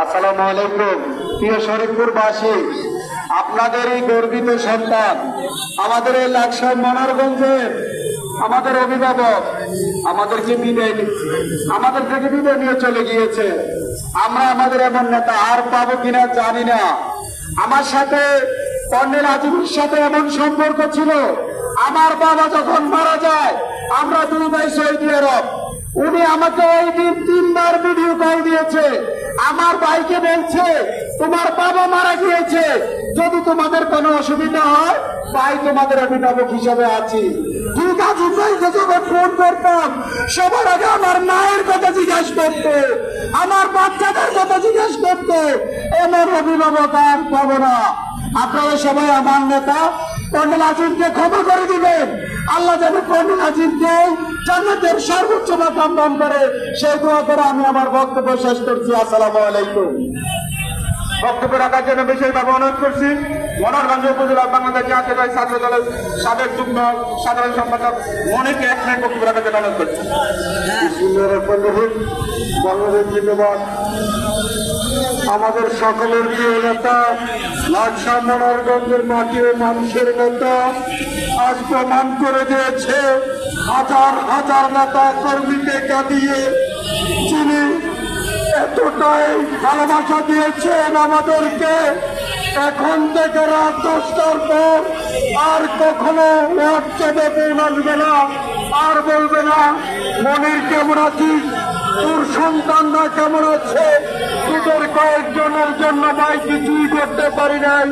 আসসালামু আলাইকুম। প্রিয় শরীফপুরবাসী, আপনাদের এই গর্বিত সন্তান আমাদের এই লাকসাম মনোরগঞ্জের আমাদের অভিভাবক আমাদের থেকে বিদায় নিয়ে চলে গিয়েছে। আমরা আমাদের এমন নেতা আর পাবো কিনা জানি না। আমার সাথে কর্নেল আজিমের সাথে এমন সম্পর্ক ছিল, আমার বাবা যখন মারা যায় আমরা দুই ভাই সৌদি আরব, উনি আমাকে ওই দিন 3 বার ভিডিও কল দিয়েছে। আমার ভাইকে বলছে তোমার বাবা মারা গিয়েছে, যদি তোমাদের কোনো অসুবিধা হয় ভাই তোমাদের অভিভাবক হিসাবে আছি। ঠিক আছে ভাইকে যখন ফোন করতাম সবার আগে আমার মায়ের কথা জিজ্ঞাসা করতে, আমার বাচ্চাদের কথা জিজ্ঞাসা করতে। এমন অভিভাবক আর পাবো না। আপনারা সবাই আমার নেতা কর্নেল আজিমকে ক্ষমা করে দিবেন। আল্লাহ যেন কর্নেল আজিমকে জান্নাতের সর্বোচ্চ মাকাম দান করে, সেই দোয়া করে আমি আমার বক্তব্য শেষ করছি। আসসালামু আলাইকুম। বক্তব্য রাখার জন্য বিশেষভাবে অনুরোধ করছি মনোরগঞ্জ উপজেলা বাংলাদেশ জাতীয়তাবাদী ছাত্র দলের সাবেক যুগ্ম সাধারণ সম্পাদক মনিরকে 1 মিনিট বক্তব্য রাখার জন্য অনুরোধ করছি। বাংলাদেশ জিন্দাবাদ। আমাদের সকলের প্রিয় নেতা, লাকসাম মনোরগঞ্জের মাটি ও মানুষের নেতা আজ প্রমাণ করে দিয়েছে, হাজার হাজার নেতা কর্মীকে কাঁদিয়ে যিনি এতটাই ভালোবাসা দিয়েছেন আমাদেরকে, এখন থেকে রাত 10টার পর আর কখনো হোয়াটসঅ্যাপে ফোন আসবে না, আর বলবে না মনির কেমন আছিস, তোর সন্তানরা কেমন আছে, তোদের কয়েকজনের জন্য ভাই কিছুই করতে পারি নাই।